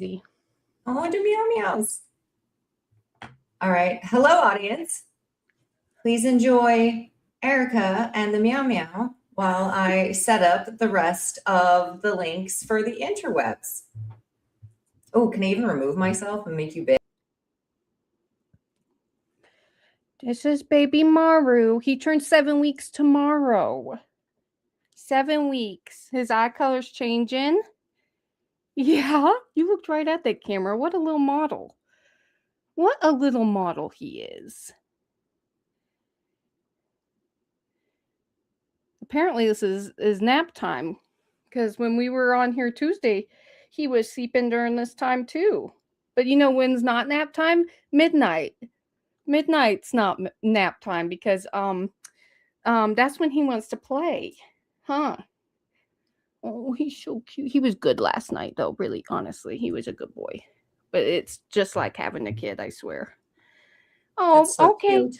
crazy. Oh, do meow meows. All right. Hello, audience. Please enjoy Erika and the meow meow while I set up the rest of the links for the interwebs. Oh, can I even remove myself and make you big? This is baby Maru. He turns 7 weeks tomorrow. 7 weeks. His eye color's changing. Yeah, you looked right at that camera. What a little model. What a little model he is. Apparently this is nap time, because when we were on here Tuesday, he was sleeping during this time too. But you know when's not nap time? Midnight. Midnight's not nap time, because that's when he wants to play. Huh. Oh, he's so cute. He was good last night, though. Really, honestly, he was a good boy. But it's just like having a kid, I swear. Oh, So okay, cute.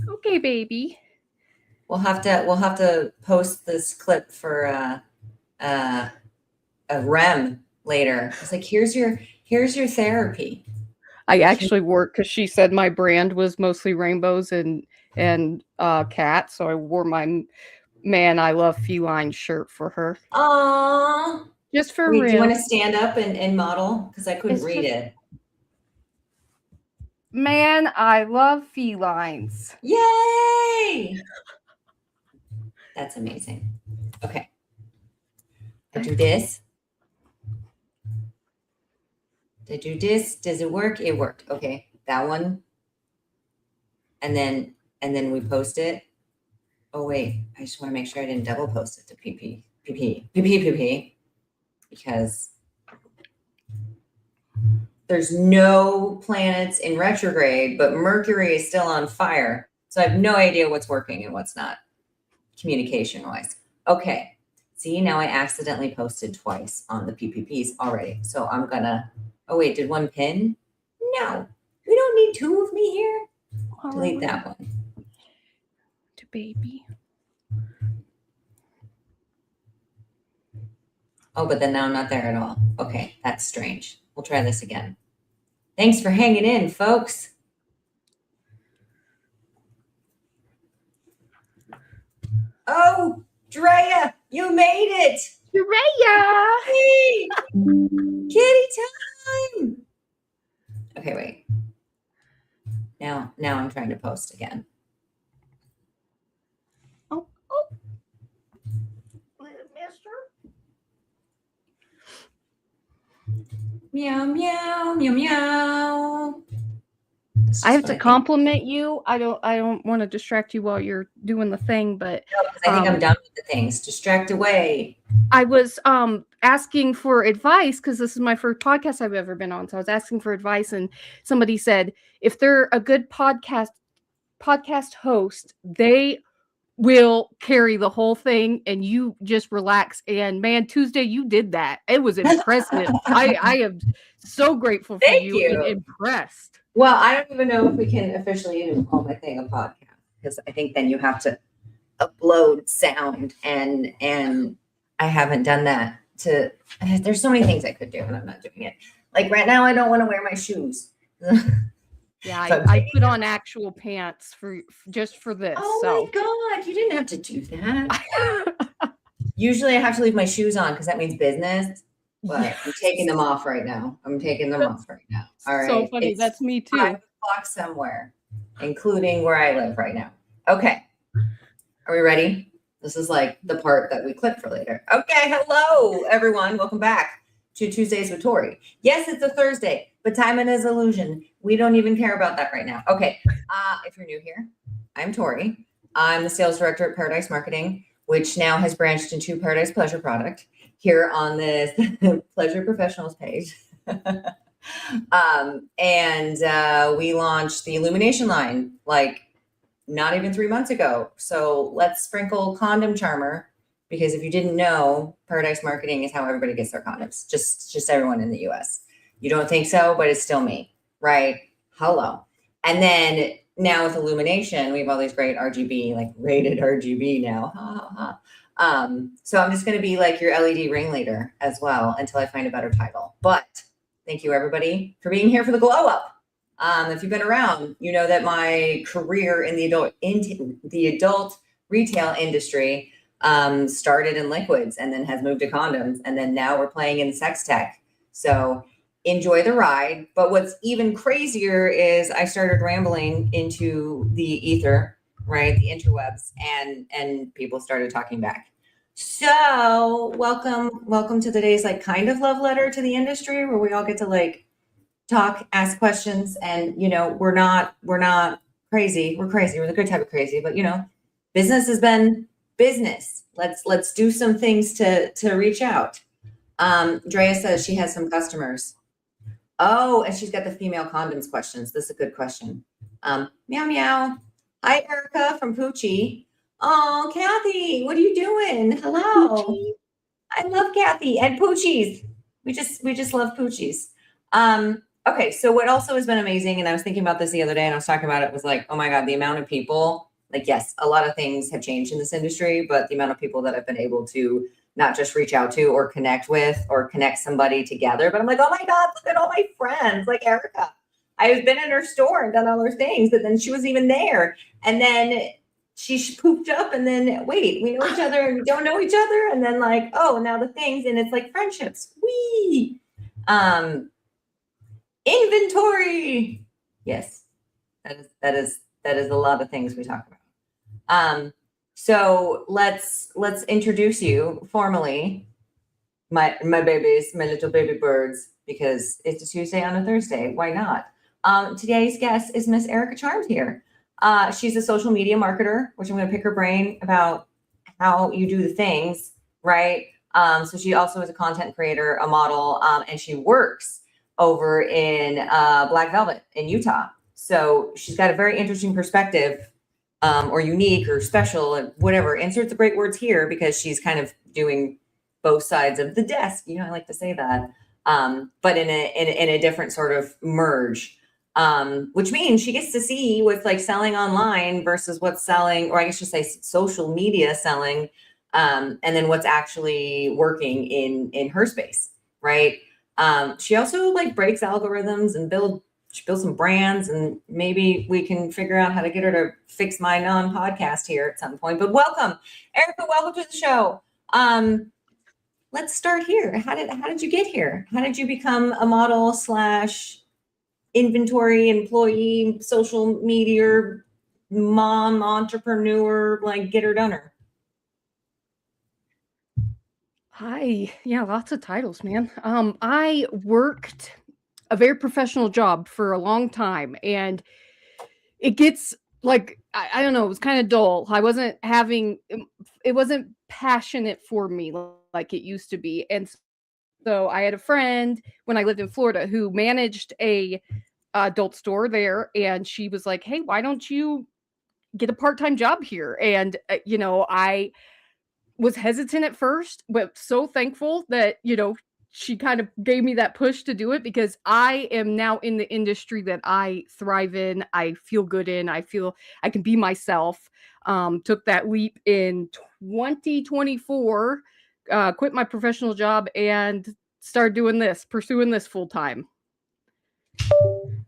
okay, baby. We'll have to post this clip for a REM later. It's like here's your therapy. I actually wore, because she said my brand was mostly rainbows and cats, so I wore my Man I Love Feline shirt for her. Aww. Just for real. Do you want to stand up and model? Because I couldn't read it. Man I Love Felines. Yay! That's amazing. Okay. I do this. I do this. Does it work? It worked. Okay. That one. And then we post it. Oh wait, I just want to make sure I didn't double post it to PP. Because there's no planets in retrograde, but Mercury is still on fire. So I have no idea what's working and what's not, communication-wise. Okay. See, now I accidentally posted twice on the PPPs already. So I'm gonna, oh wait, did one pin? No, we don't need two of me here. Delete that one. To baby. Oh, but then now I'm not there at all. Okay, that's strange. We'll try this again. Thanks for hanging in, folks. Oh, Drea, you made it. Drea! Hey, kitty time. Okay, wait. Now I'm trying to post again. Oh. Little mister. Meow, meow, meow, meow. I have to compliment you. I don't want to distract you while you're doing the thing, but no, because I think I'm done with the things. Distract away. I was asking for advice, because this is my first podcast I've ever been on. So I was asking for advice, and somebody said if they're a good podcast host, they will carry the whole thing and you just relax. And man, Tuesday you did that. It was impressive. I am so grateful for you and impressed. Well, I don't even know if we can officially even call my thing a podcast, because I think then you have to upload sound, and I haven't done that. There's so many things I could do and I'm not doing it. Like right now I don't want to wear my shoes. Yeah, so I put on actual pants just for this. Oh my God, you didn't have to do that. Usually I have to leave my shoes on because that means business, but yes. I'm taking them off right now. All right. So funny. It's that's me too. 5 o'clock somewhere, including where I live right now. Okay. Are we ready? This is like the part that we clip for later. Okay. Hello, everyone. Welcome back to Tuesdays with Tori. Yes, it's a Thursday, but timing is illusion. We don't even care about that right now. Okay. If you're new here, I'm Tori. I'm the sales director at Paradise Marketing, which now has branched into Paradise Pleasure Product here on this Pleasure Professionals page. We launched the Illumination line like not even 3 months ago. So let's sprinkle Condom Charmer, because if you didn't know, Paradise Marketing is how everybody gets their condoms. Just everyone in the US. You don't think so, but it's still me, right? Hello. And then now with Illumination, we have all these great RGB, like rated RGB now. So I'm just going to be like your LED ringleader as well until I find a better title. But Thank you, everybody, for being here for the glow up. If you've been around, you know that my career in the adult retail industry started in liquids and then has moved to condoms, and then now we're playing in sex tech. So enjoy the ride. But what's even crazier is I started rambling into the ether, right, the interwebs, and people started talking back. So welcome to today's like kind of love letter to the industry, where we all get to like talk, ask questions, and we're not crazy. We're crazy. We're the good type of crazy, but business has been business. Let's do some things to reach out. Drea says she has some customers. Oh, and she's got the female condoms questions. This is a good question. Meow meow. Hi, Erika from Poochie. Oh, Kathy, what are you doing? Hello. Poochie. I love Kathy and Poochies. We just love Poochies. Okay, so what also has been amazing, and I was thinking about this the other day and I was talking about it, was like, oh my God, the amount of people, like, yes, a lot of things have changed in this industry, but the amount of people that I've been able to not just reach out to or connect with or connect somebody together, but I'm like, oh my God, look at all my friends, like Erika. I've been in her store and done all her things, but then she was even there. And then she pooped up, and then wait, we know each other and we don't know each other. And then like, oh, now the things, and it's like friendships. Wee. Inventory. Yes, that is a lot of things we talk about. So let's introduce you formally, my babies, my little baby birds, because it's a Tuesday on a Thursday. Why not? Today's guest is Miss Erika Charms here. She's a social media marketer, which I'm going to pick her brain about how you do the things, right? So she also is a content creator, a model, and she works over in Black Velvet in Utah. So she's got a very interesting perspective, or unique or special, and whatever. Insert the great words here, because she's kind of doing both sides of the desk. I like to say that, but in a different sort of merge. Which means she gets to see what's like selling online versus what's selling, or I guess just say social media selling, and then what's actually working in her space, right? She also like breaks algorithms and she builds some brands, and maybe we can figure out how to get her to fix my non-podcast here at some point. But welcome, Erika. Welcome to the show. Let's start here. How did you get here? How did you become a model / inventory employee, social media mom, entrepreneur, like getter doner? Hi. Yeah, lots of titles, man. I worked a very professional job for a long time, and it gets like, I don't know, it was kind of dull. It wasn't passionate for me like it used to be. And so I had a friend when I lived in Florida who managed a adult store there, and she was like, hey, why don't you get a part-time job here? And I was hesitant at first, but so thankful that she kind of gave me that push to do it, because I am now in the industry that I thrive in, I feel good in, I feel I can be myself. Took that leap in 2024, quit my professional job and started pursuing this full time.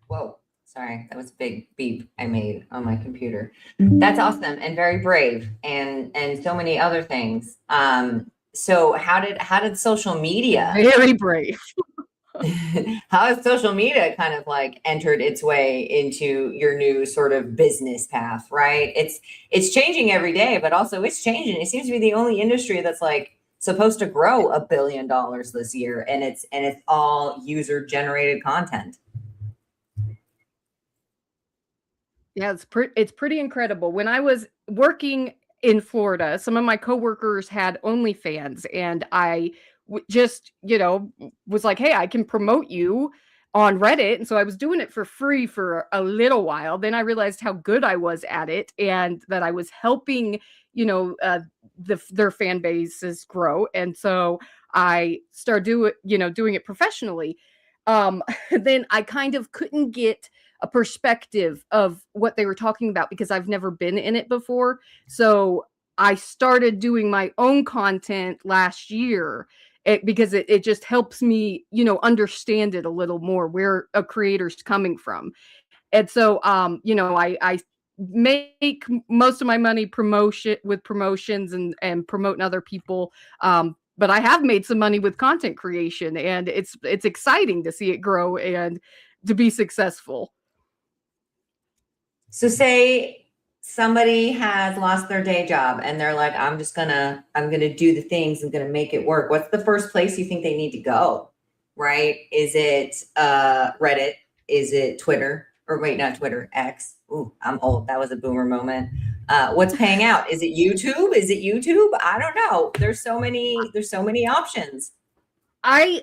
Whoa, sorry, that was a big beep I made on my computer. That's awesome and very brave, and so many other things. So how did social media very brave how has social media kind of like entered its way into your new sort of business path, right? It's changing every day, but also it's changing. It seems to be the only industry that's like supposed to grow $1 billion this year, and it's all user generated content. Yeah, it's pretty incredible. When I was working in Florida, some of my coworkers had OnlyFans, and I just, was like, hey, I can promote you on Reddit. And so I was doing it for free for a little while. Then I realized how good I was at it, and that I was helping, their fan bases grow. And so I started doing it professionally. Then I kind of couldn't get a perspective of what they were talking about, because I've never been in it before. So I started doing my own content last year, because it just helps me, understand it a little more, where a creator's coming from. And so, I make most of my money promotions and promoting other people. But I have made some money with content creation, and it's exciting to see it grow and to be successful. So say somebody has lost their day job and they're like, I'm gonna do the things, I'm gonna make it work. What's the first place you think they need to go? Right? Is it Reddit? Is it Twitter? Or wait, not Twitter, X. Ooh, I'm old. That was a boomer moment. What's paying out? Is it YouTube? I don't know. There's so many options.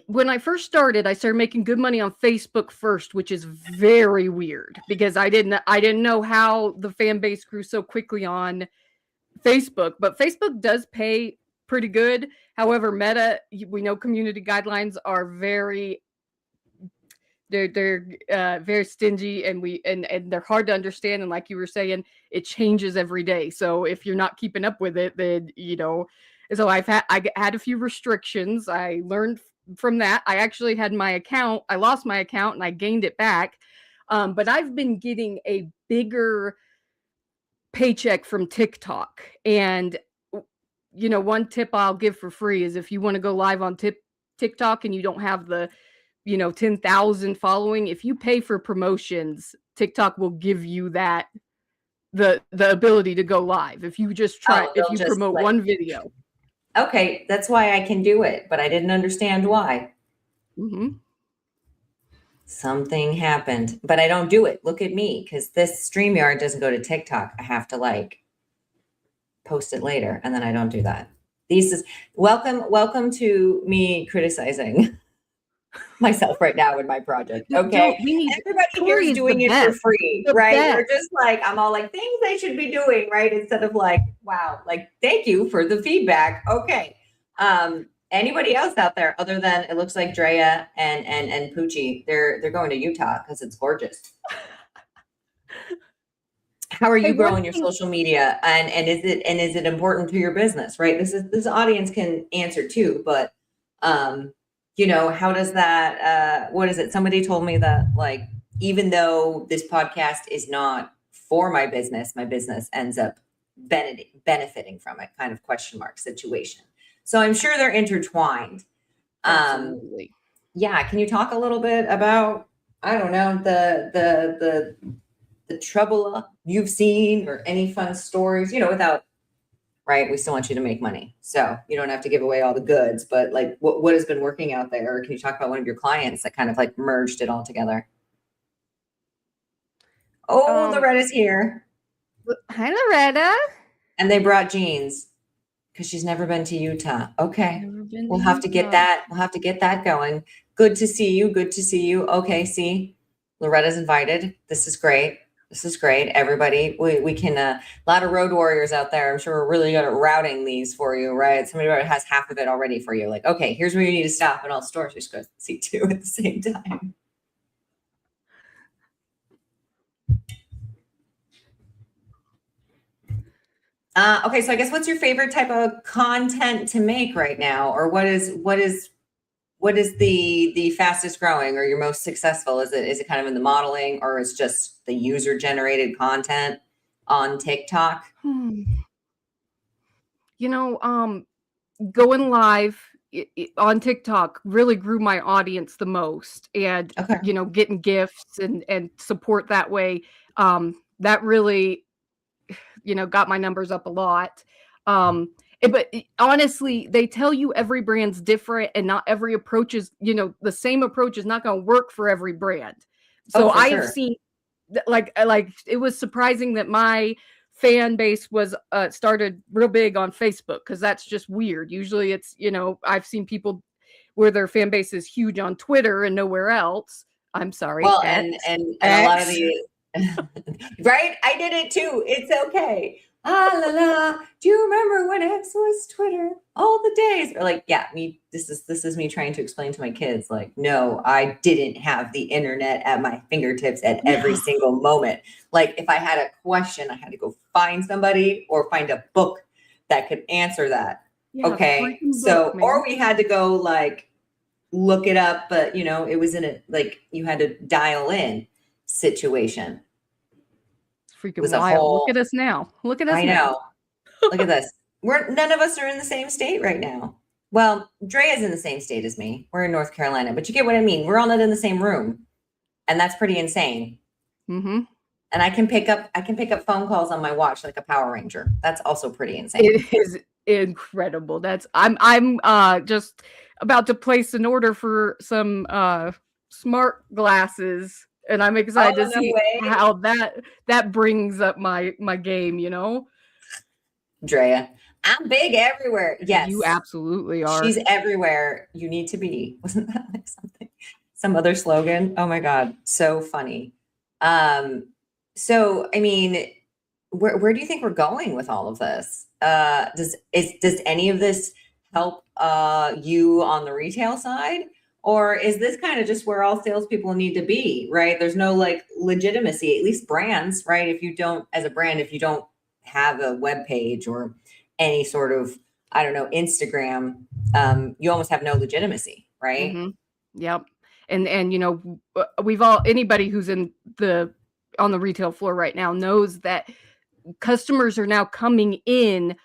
When I first started making good money on Facebook first, which is very weird because I didn't know how the fan base grew so quickly on Facebook, but Facebook does pay pretty good. However, Meta, we know community guidelines are they're very stingy, and they're hard to understand. And like you were saying, it changes every day. So if you're not keeping up with it, then so I had a few restrictions. I learned from that. I actually had my account. I lost my account and I gained it back. But I've been getting a bigger paycheck from TikTok. And one tip I'll give for free is if you want to go live on TikTok and you don't have the 10,000 following, if you pay for promotions, TikTok will give you that the ability to go live. If you just promote one video. Okay, that's why I can do it, but I didn't understand why. Mm-hmm. Something happened, but I don't do it. Look at me, because this StreamYard doesn't go to TikTok. I have to post it later, and then I don't do that. Welcome to me criticizing myself right now in my project. Okay, everybody here is doing it for free, right? They're just I'm all things I should be doing, right? Instead of wow, thank you for the feedback. Okay. Anybody else out there other than it looks like Drea and Poochie? They're going to Utah because it's gorgeous. How are you growing your social media, and is it important to your business? Right. This audience can answer too, but how does that, what is it? Somebody told me that even though this podcast is not for my business ends up benefiting from it, kind of question mark situation. So I'm sure they're intertwined. Absolutely. Yeah. Can you talk a little bit about, I don't know, the trouble you've seen or any fun stories, without, right? We still want you to make money. So you don't have to give away all the goods, but what has been working out there? Or can you talk about one of your clients that kind of merged it all together? Oh, Loretta's here. Hi, Loretta. And they brought jeans because she's never been to Utah. Okay. We'll have to get that. We'll have to get that going. Good to see you. Okay. See, Loretta's invited. This is great. Everybody, we can, a lot of road warriors out there. I'm sure we're really good at routing these for you, right? Somebody has half of it already for you. Okay, here's where you need to stop, and all stores just go see two at the same time. Okay, so I guess what's your favorite type of content to make right now, or what is the fastest growing or your most successful? Is it kind of in the modeling, or is just the user generated content on TikTok? Going live on TikTok really grew my audience the most, and getting gifts and support that way, that really got my numbers up a lot. But honestly, they tell you every brand's different, and not every approach is, the same approach is not going to work for every brand. So I have seen it was surprising that my fan base was started real big on Facebook, because that's just weird. Usually it's, I've seen people where their fan base is huge on Twitter and nowhere else. I'm sorry. Well, and a lot of the right? I did it too. It's okay. Ah la la. Do you remember when X was Twitter? All the days. Or this is me trying to explain to my kids, no, I didn't have the internet at my fingertips at every single moment. If I had a question, I had to go find somebody or find a book that could answer that. Yeah, Okay. freaking So, book, or man. we had to go like look it up, but you know, it was in a like you had to dial in situation. It's It was freaking a wild. Look at whole, us now. Look at us I now. know. Look at this. None of us are in the same state right now. Well, Drea's in the same state as me. We're in North Carolina, but you get what I mean. We're all not in the same room. And that's pretty insane. Mm-hmm. And I can pick up phone calls on my watch like a Power Ranger. That's also pretty insane. It is incredible. I'm just about to place an order for some smart glasses, and I'm excited Oh, to no see way. how that brings up my game, you know? Drea, I'm big everywhere. Yes. You absolutely are. She's everywhere you need to be. Wasn't that like some other slogan? Oh my God. So funny. So I mean, where do you think we're going with all of this? Does any of this help you on the retail side? Or is this kind of just where all salespeople need to be, right? There's no like legitimacy, at least brands, right? If you don't, as a brand, if you don't have a web page or any sort of, I don't know, Instagram, you almost have no legitimacy, right? Mm-hmm. Yep. And you know, we've all, anybody who's on the retail floor right now knows that customers are now coming in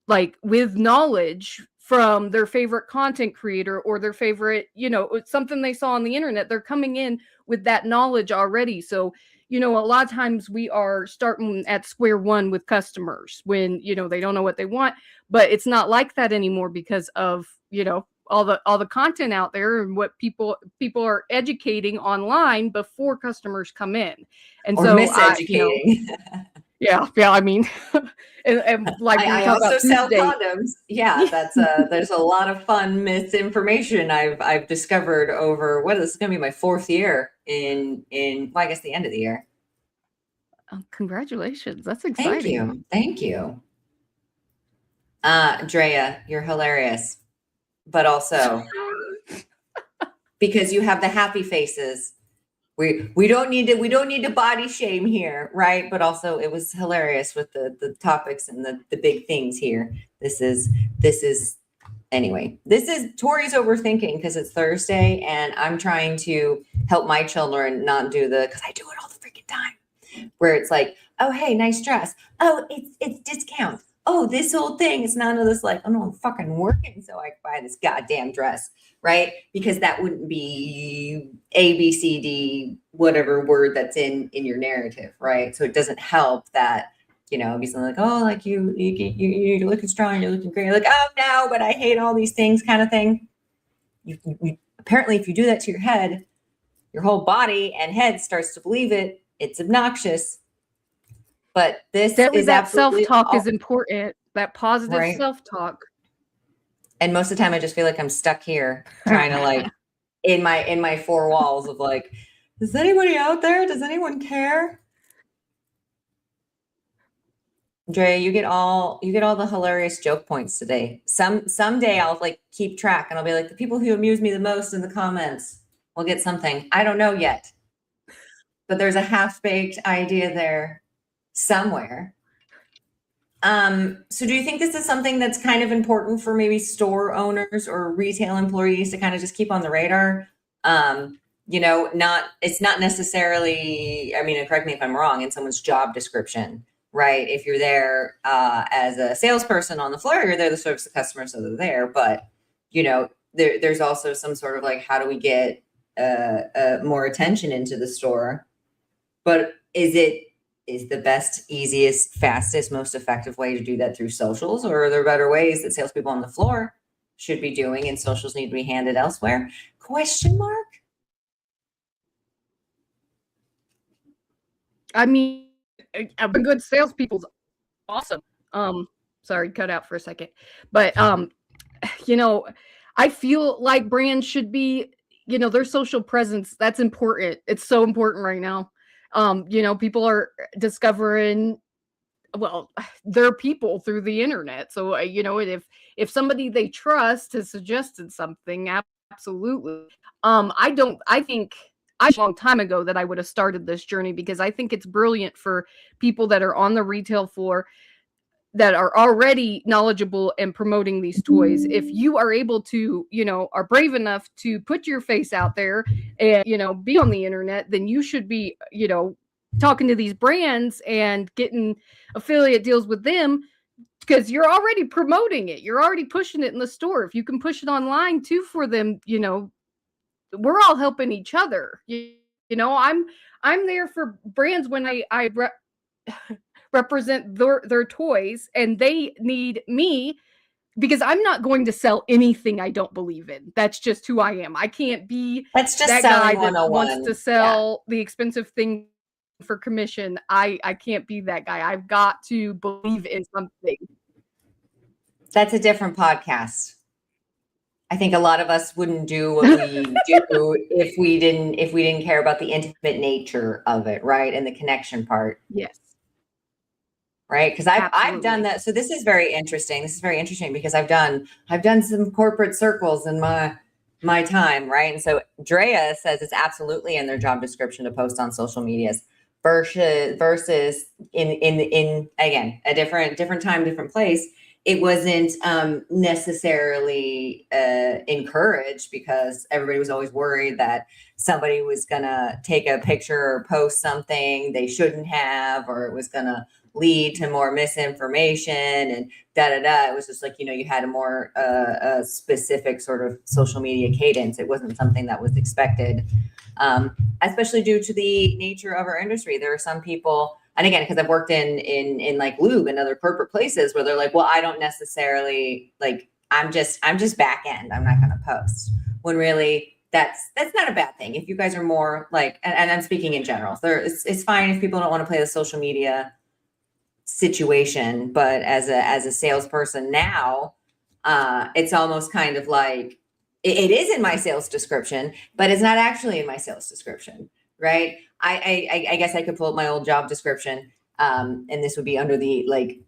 like with knowledge from their favorite content creator or their favorite, you know, something they saw on the internet. They're coming in with that knowledge already. So, you know, a lot of times we are starting at square one with customers when, you know, they don't know what they want, but it's not like that anymore because of, you know, all the content out there and what people are educating online before customers come in. And Or so miseducating. yeah, I mean, and like we were I talking also about sell Tuesday. condoms. Yeah, that's there's a lot of fun misinformation I've discovered over this is gonna be my 4th year in well, I guess the end of the year. Oh, congratulations. That's Thank exciting. you. Thank you. Drea, you're hilarious. But also because you have the happy faces. We don't need to body shame here, right? But also it was hilarious with the topics and the big things here. This is anyway. This is Tori's overthinking because it's Thursday and I'm trying to help my children not do because I do it all the freaking time. Where it's like, oh hey, nice dress. Oh, it's discount. Oh, this whole thing. It's none of this like, oh no, I'm fucking working so I can buy this goddamn dress. Right? Because that wouldn't be A, B, C, D, whatever word that's in your narrative, right? So it doesn't help that, you know, be something like, oh, like you're looking strong, you're looking great. You're like, oh no, but I hate all these things kind of thing. You apparently, if you do that to your head, your whole body and head starts to believe it. It's obnoxious. But this is that absolutely self-talk is important. That positive right. Self-talk. And most of the time I just feel like I'm stuck here trying to like in my 4 walls of like, is anybody out there? Does anyone care? Dre, you get all the hilarious joke points today. Someday I'll like keep track and I'll be like, the people who amuse me the most in the comments will get something. I don't know yet. But there's a half-baked idea there somewhere. So do you think this is something that's kind of important for maybe store owners or retail employees to kind of just keep on the radar? You know, it's not necessarily, I mean, correct me if I'm wrong, in someone's job description, right? If you're there as a salesperson on the floor, you're there to service the customer, so they're there. But, you know, there's also some sort of like, how do we get more attention into the store? But is the best, easiest, fastest, most effective way to do that through socials, or are there better ways that salespeople on the floor should be doing and socials need to be handed elsewhere? Question mark? I mean, a good salespeople's awesome. Sorry, cut out for a second. But you know, I feel like brands should be, you know, their social presence, that's important. It's so important right now. You know, people are discovering, well, their people through the internet. So, you know, if somebody they trust has suggested something, absolutely. I think a long time ago that I would have started this journey because I think it's brilliant for people that are on the retail floor that are already knowledgeable and promoting these toys, if you are able to, are brave enough to put your face out there and, be on the internet, then you should be, talking to these brands and getting affiliate deals with them, because you're already promoting it. You're already pushing it in the store. If you can push it online too for them, we're all helping each other. I'm there for brands when I represent their toys, and they need me, because I'm not going to sell anything I don't believe in. That's just who I am. I can't be That's just that guy selling that wants 101. to sell the expensive thing for commission. I can't be that guy. I've got to believe in something. That's a different podcast. I think a lot of us wouldn't do what we do if we didn't care about the intimate nature of it, right? And the connection part. Yes. Right. Because I've done that. So this is very interesting. This is very interesting because I've done some corporate circles in my time, right? And so Drea says it's absolutely in their job description to post on social medias versus in again, a different time, different place. It wasn't necessarily encouraged, because everybody was always worried that somebody was gonna take a picture or post something they shouldn't have, or it was gonna lead to more misinformation and It was just like, you had a more a specific sort of social media cadence. It wasn't something that was expected, especially due to the nature of our industry. There are some people, and again, because I've worked in like lube and other corporate places, where they're like, well, I don't necessarily like, I'm just back end. I'm not going to post, when really that's not a bad thing. If you guys are more like, and I'm speaking in general, it's fine if people don't want to play the social media situation, but as a salesperson now, it's almost kind of like it is in my sales description, but it's not actually in my sales description, right? I guess I could pull up my old job description, and this would be under the like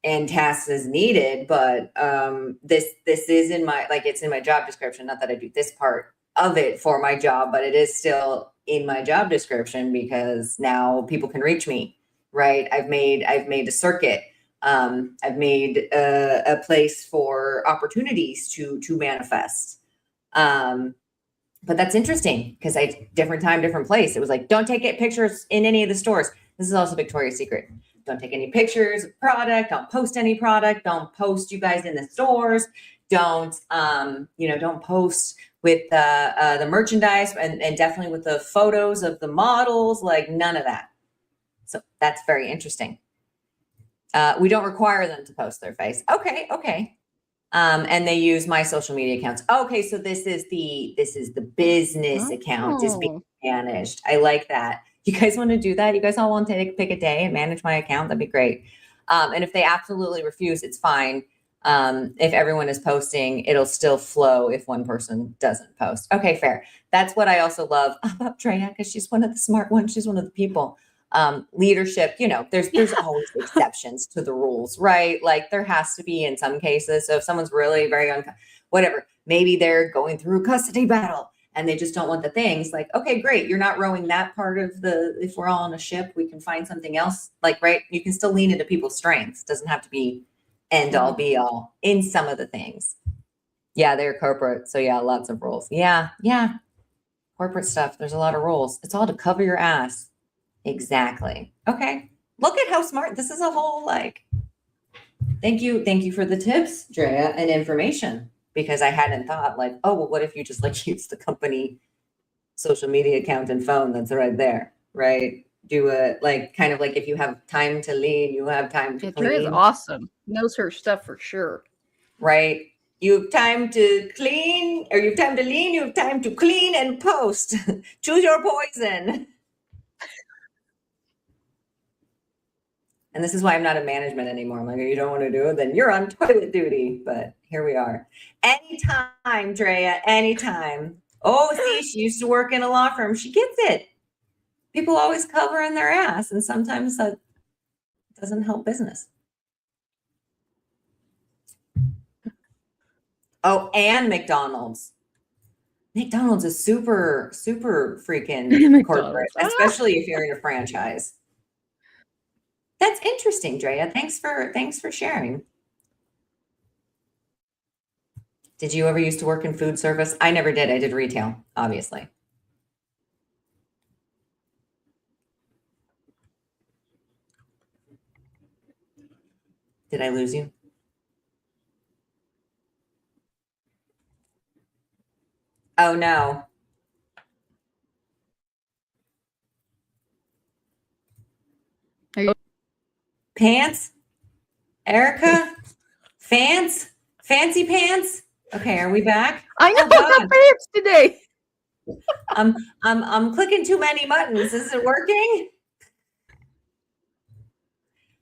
and tasks as needed, but this is in my, like, it's in my job description. Not that I do this part of it for my job, but it is still in my job description because now people can reach me, right? I've made a circuit. I've made a place for opportunities to manifest. But that's interesting because different time, different place. It was like, don't take pictures in any of the stores. This is also Victoria's Secret. Don't take any pictures of product. Don't post any product. Don't post you guys in the stores. Don't post with the merchandise and definitely with the photos of the models, like none of that. So that's very interesting. We don't require them to post their face. Okay. And they use my social media accounts. Okay, so this is the business account is being managed. I like that. You guys want to do that? You guys all want to pick a day and manage my account? That'd be great. And if they absolutely refuse, it's fine. If everyone is posting, it'll still flow if one person doesn't post. Okay, fair. That's what I also love about Drea, because she's one of the smart ones. She's one of the people. Leadership, there's always exceptions to the rules, right? Like there has to be in some cases. So if someone's really very whatever, maybe they're going through a custody battle and they just don't want the things, like, okay, great. You're not rowing that part of if we're all on a ship, we can find something else. Like, right. You can still lean into people's strengths. Doesn't have to be end all be all in some of the things. Yeah. They're corporate. So yeah, lots of rules. Yeah. Corporate stuff. There's a lot of rules. It's all to cover your ass. Exactly. Okay. Look at how smart this is. A whole thank you for the tips, Drea, and information, because I hadn't thought like, oh, well, what if you just like use the company social media account and phone that's right there, right? Do a kind of like if you have time to lean, you have time to clean. Drea's awesome. Knows her stuff for sure. Right. You have time to clean, or you have time to lean, you have time to clean and post. Choose your poison. And this is why I'm not in management anymore. I'm like, if you don't want to do it, then you're on toilet duty. But here we are. Anytime, Drea, anytime. Oh, see, she used to work in a law firm. She gets it. People always covering their ass. And sometimes that doesn't help business. Oh, and McDonald's. McDonald's is super, super freaking corporate, especially if you're in a franchise. That's interesting, Drea. Thanks for sharing. Did you ever used to work in food service? I never did. I did retail, obviously. Did I lose you? Oh no. Pants? Erica? Fancy pants? Okay, are we back? I know, Oh, God. the pants today. I'm clicking too many buttons. Is it working?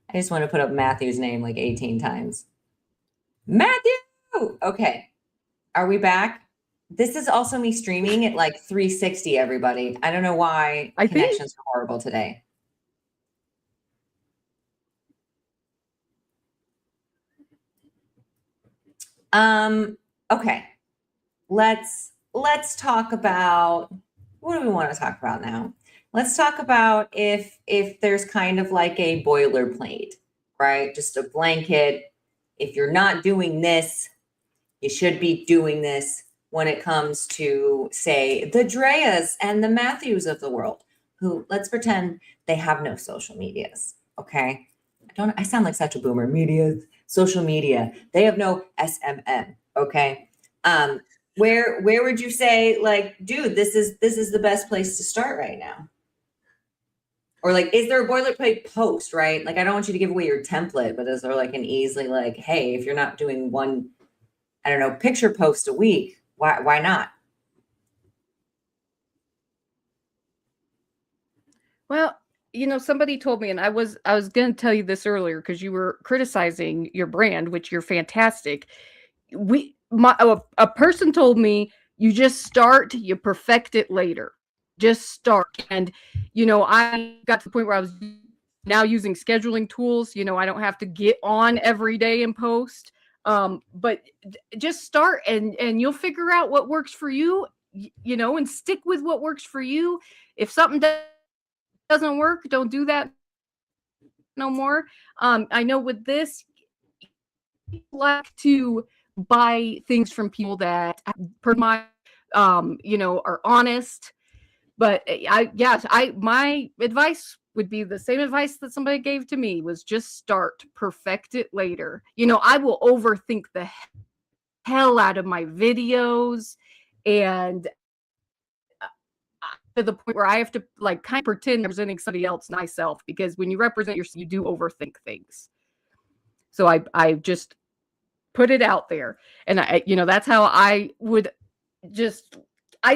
I just want to put up Matthew's name like 18 times. Matthew! Okay. Are we back? This is also me streaming at like 360, everybody. I don't know why connections are horrible today. Okay. Let's talk about, what do we want to talk about now? Let's talk about if there's kind of like a boilerplate, right? Just a blanket. If you're not doing this, you should be doing this when it comes to, say, the Dreas and the Matthews of the world, who, let's pretend they have no social medias, okay? I sound like such a boomer. Social media. They have no SMM, okay? Where would you say, like, dude, this is the best place to start right now? Or like, is there a boilerplate post, right? Like, I don't want you to give away your template, but is there like an easily like, hey, if you're not doing one, I don't know, picture post a week, why not? Well, somebody told me, and I was going to tell you this earlier because you were criticizing your brand, which you're fantastic. A person told me, you just start, you perfect it later. Just start. And I got to the point where I was now using scheduling tools. I don't have to get on every day and post. But just start, and you'll figure out what works for you, and stick with what works for you. If something doesn't work, don't do that no more. I know with this, like to buy things from people that per my are honest. But my advice would be the same advice that somebody gave to me, was just start, perfect it later. I will overthink the hell out of my videos, and to the point where I have to like kind of pretend I'm representing somebody else, myself, because when you represent yourself, you do overthink things. So I just put it out there, and that's how I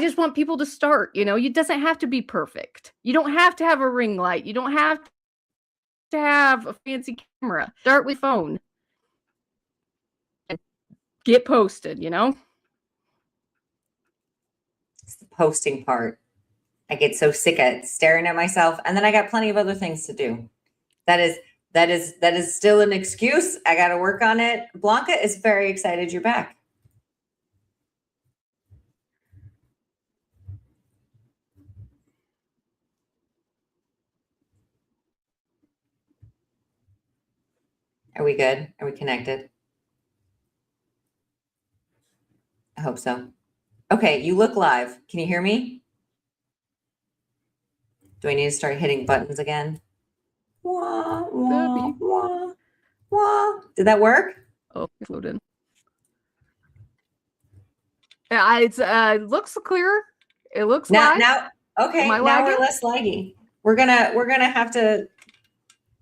just want people to start. It doesn't have to be perfect. You don't have to have a ring light. You don't have to have a fancy camera. Start with phone and get posted. It's the posting part. I get so sick at staring at myself, and then I got plenty of other things to do. That is still an excuse. I got to work on it. Blanca is very excited you're back. Are we good? Are we connected? I hope so. Okay, you look live. Can you hear me? Do I need to start hitting buttons again? Wah, wah, wah, wah. Did that work? Oh, it's loaded. Yeah, it looks clear. It looks live. Now, okay. Now we're less laggy. We're gonna have to.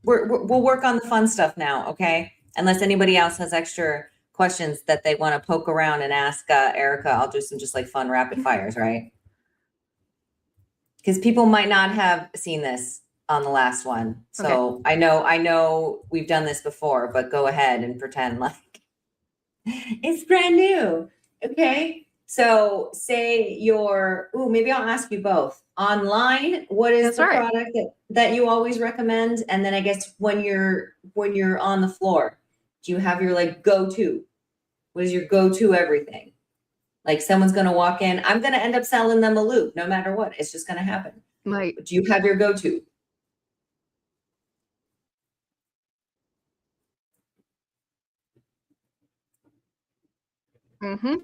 We'll work on the fun stuff now, okay? Unless anybody else has extra questions that they want to poke around and ask Erika, I'll do some just like fun rapid fires, right? Because people might not have seen this on the last one. So okay. I know we've done this before, but go ahead and pretend like it's brand new. Okay. So say maybe I'll ask you both. Online, what is the product that you always recommend? And then I guess when you're on the floor, do you have your like go-to? What is your go-to everything? Like someone's going to walk in, I'm going to end up selling them a loop no matter what. It's just going to happen. Right. Do you have your go-to? Mm-hmm.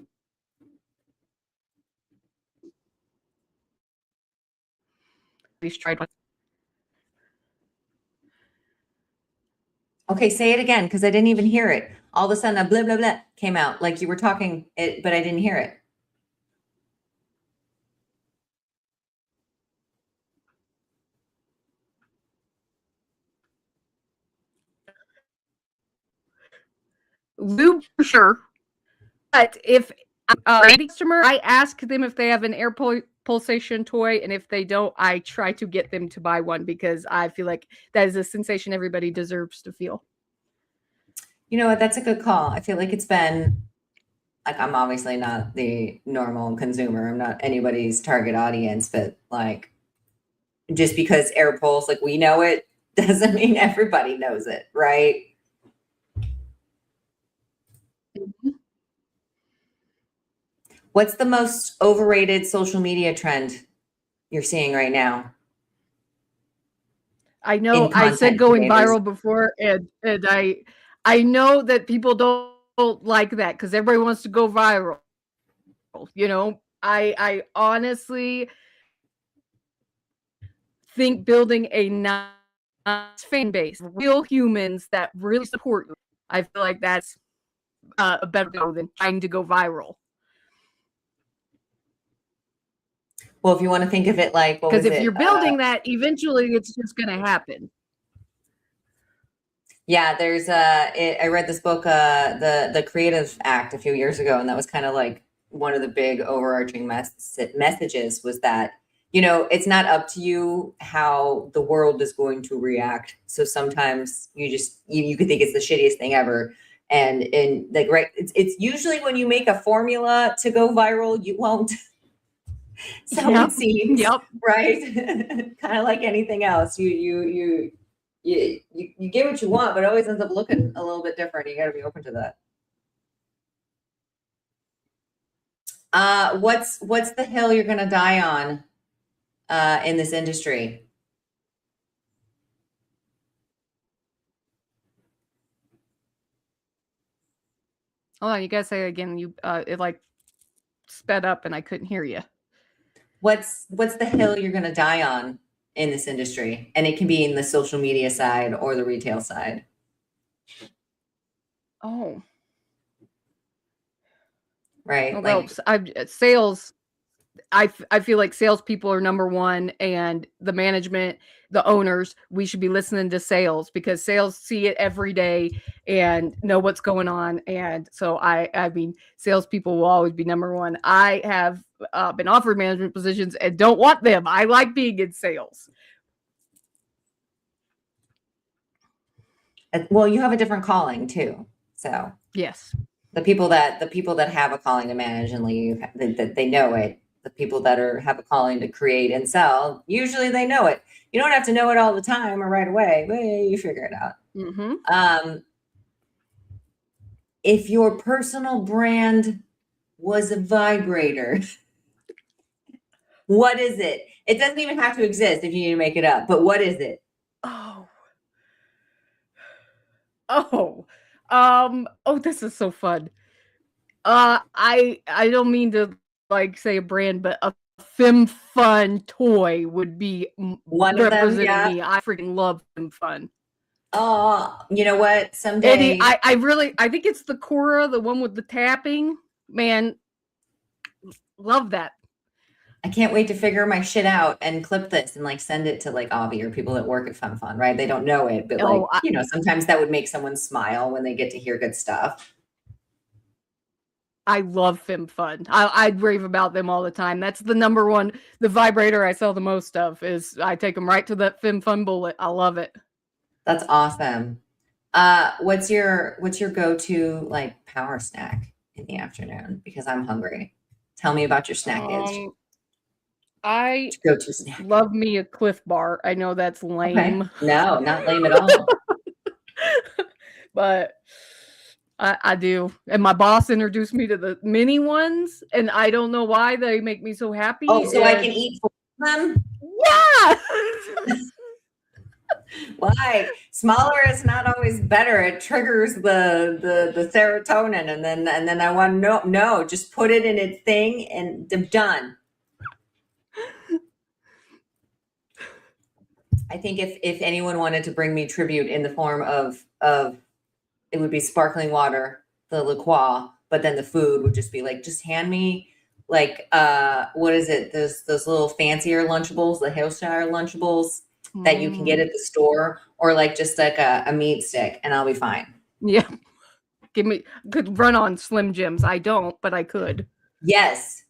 He's tried one. Okay, say it again because I didn't even hear it. All of a sudden, a blah blah blah came out like you were talking it, but I didn't hear it. Lube for sure. But if a customer, I ask them if they have an air pulsation toy, and if they don't, I try to get them to buy one because I feel like that is a sensation everybody deserves to feel. You know what? That's a good call. I feel like it's been like I'm obviously not the normal consumer. I'm not anybody's target audience, but like just because air pulse, like we know it, doesn't mean everybody knows it, right? Mm-hmm. What's the most overrated social media trend you're seeing right now? I know I said going creators. viral before, and I know that people don't like that because everybody wants to go viral. You know, I honestly think building a nice fan base, real humans that really support you, I feel like that's a better goal than trying to go viral. Well, if you want to think of it like, what was Because if it? you're building that, eventually it's just going to happen. Yeah, there's I read this book, the Creative Act a few years ago, and that was kind of like one of the big overarching messages was that, you know, it's not up to you how the world is going to react. So sometimes you could think it's the shittiest thing ever. And like, right, it's usually when you make a formula to go viral, you won't. So it seems, Yep. right? Kind of like anything else. You get what you want, but it always ends up looking a little bit different. You got to be open to that. What's the hill you're going to die on in this industry? Hold on, you gotta say it again. You it like sped up and I couldn't hear you. What's the hill you're going to die on in this industry? And it can be in the social media side or the retail side. Oh. Right. Well, sales. I feel like salespeople are number one, and the management, the owners, we should be listening to sales because sales see it every day and know what's going on. And so I mean, salespeople will always be number one. I have been offered management positions and don't want them. I like being in sales. Well, you have a different calling too. So yes, the people that have a calling to manage and leave, that they know it. The people that have a calling to create and sell, usually they know it. You don't have to know it all the time or right away, but you figure it out. Mm-hmm. If your personal brand was a vibrator, what is it? It doesn't even have to exist if you need to make it up, but what is it? Oh, this is so fun. I don't mean to like say a brand, but a Fem Fun toy would be one of them. Yeah, me. I freaking love Fem Fun. Oh, you know what? Someday I think it's the Cora, the one with the tapping. Man, love that. I can't wait to figure my shit out and clip this and like send it to like Avi or people that work at FemFun, right? They don't know it, but you know, sometimes that would make someone smile when they get to hear good stuff. I love FemFun. I'd rave about them all the time. That's the number one, the vibrator I sell the most of is I take them right to that FemFun bullet. I love it. That's awesome. What's your go-to like power snack in the afternoon? Because I'm hungry. Tell me about your snackage. I go-to snack. Love me a Cliff Bar. I know that's lame. Okay. No, not lame at all. But I do. And my boss introduced me to the mini ones, and I don't know why they make me so happy. Oh, so I can eat them? Yeah. Why? Smaller is not always better. It triggers the serotonin, and then I want to no, just put it in its thing and I'm done. I think if anyone wanted to bring me tribute in the form of it would be sparkling water, the La Croix, but then the food would just be like, just hand me like what is it? Those little fancier Lunchables, the Hailshire Lunchables that you can get at the store, or like just like a meat stick, and I'll be fine. Yeah. Could run on Slim Jims. I don't, but I could. Yes.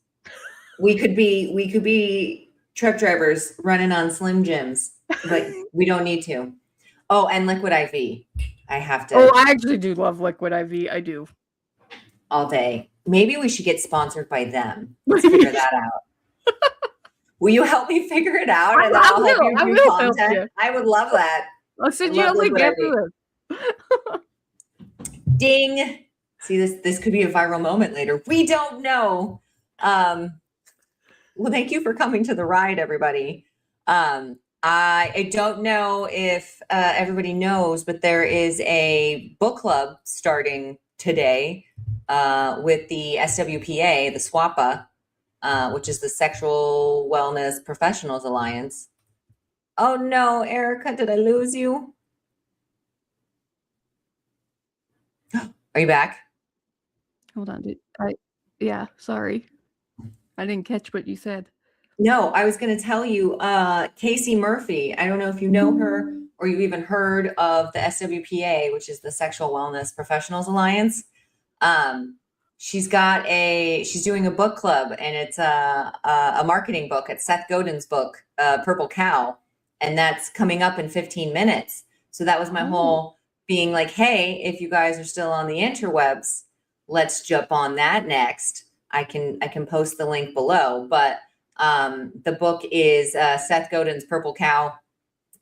We could be truck drivers running on Slim Jims, but we don't need to. Oh, and Liquid IV. I have to. Oh, I actually do love Liquid IV. I do. All day. Maybe we should get sponsored by them. Let's figure that out. Will you help me figure it out? And then I'll help you do content. I would love that. I'll send you a link after this. Ding. See, this could be a viral moment later. We don't know. Well, thank you for coming to the ride, everybody. I don't know if everybody knows, but there is a book club starting today with the SWPA, the SWAPA, which is the Sexual Wellness Professionals Alliance. Oh no, Erika, did I lose you? Are you back? Hold on, dude. Yeah, sorry. I didn't catch what you said. No, I was going to tell you, Casey Murphy. I don't know if you know her or you've even heard of the SWPA, which is the Sexual Wellness Professionals Alliance. She's doing a book club, and it's a marketing book. It's Seth Godin's book, Purple Cow, and that's coming up in 15 minutes. So that was my whole being like, hey, if you guys are still on the interwebs, let's jump on that next. I can post the link below, but the book is Seth Godin's Purple Cow.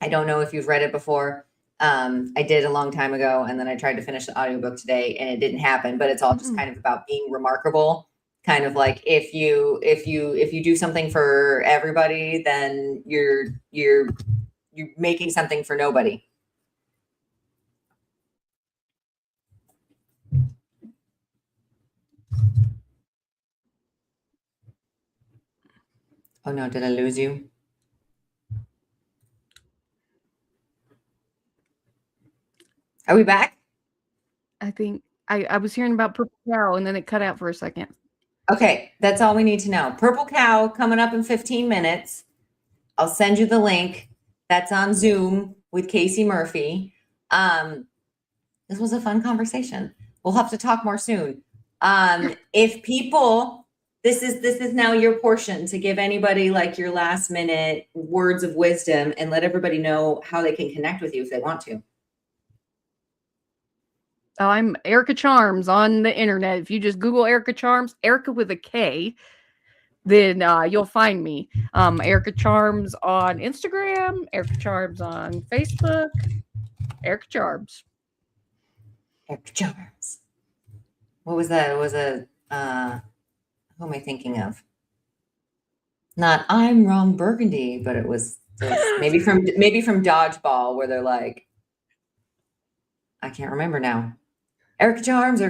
I don't know if you've read it before. I did a long time ago, and then I tried to finish the audiobook today, and it didn't happen. But it's all just kind of about being remarkable. Kind of like if you do something for everybody, then you're making something for nobody. Oh no, did I lose you? Are we back? I think I was hearing about Purple Cow, and then it cut out for a second. Okay, that's all we need to know. Purple Cow coming up in 15 minutes. I'll send you the link. That's on Zoom with Casey Murphy. This was a fun conversation. We'll have to talk more soon. If people, this is now your portion to give anybody like your last minute words of wisdom and let everybody know how they can connect with you if they want to. Oh, I'm Erika Charms on the internet. If you just Google Erika Charms, Erika with a K, then you'll find me. Erika Charms on Instagram, Erika Charms on Facebook, Erika Charms. Erika Charms. What was that? It was a who am I thinking of? Not I'm Ron Burgundy, but it was maybe from Dodgeball, where they're like, I can't remember now. Erika Charms,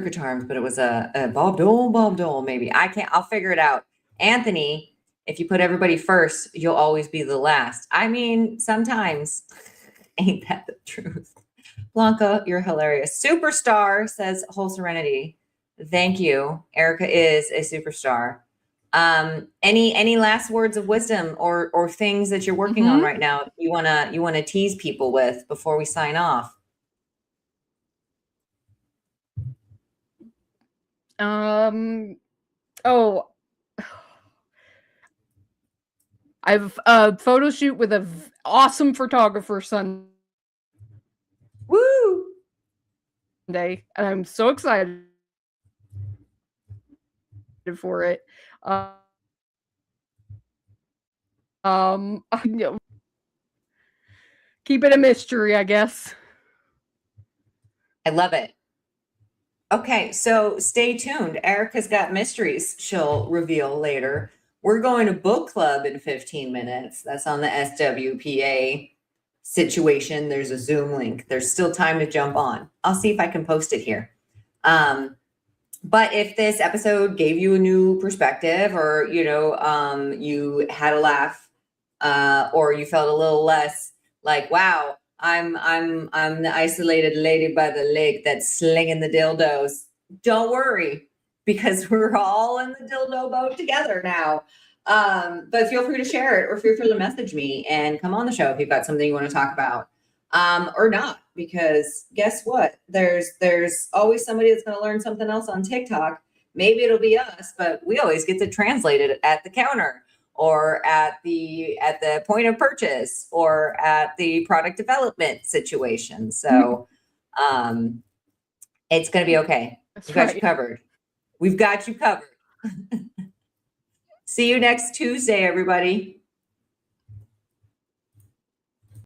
but it was a Bob Dole, maybe. I'll figure it out. Anthony, if you put everybody first, you'll always be the last. I mean, sometimes. Ain't that the truth? Blanca, you're hilarious. Superstar, says Whole Serenity. Thank you. Erika is a superstar. Any last words of wisdom or things that you're working on right now you wanna tease people with before we sign off? I've a photo shoot with a awesome photographer Sunday, and I'm so excited for it. Keep it a mystery, I guess. I love it. Okay, so stay tuned. Erika's got mysteries she'll reveal later. We're going to book club in 15 minutes. That's on the SWPA situation, there's a Zoom link. There's still time to jump on. I'll see if I can post it here. But if this episode gave you a new perspective, or you had a laugh, or you felt a little less like, wow, I'm the isolated lady by the lake that's slinging the dildos. Don't worry, because we're all in the dildo boat together now. But feel free to share it, or feel free to message me and come on the show if you've got something you want to talk about, or not, because guess what? There's always somebody that's going to learn something else on TikTok. Maybe it'll be us, but we always get to translate it at the counter, or at the point of purchase, or at the product development situation. So it's going to be okay. We've got you covered. We've got you covered. See you next Tuesday, everybody.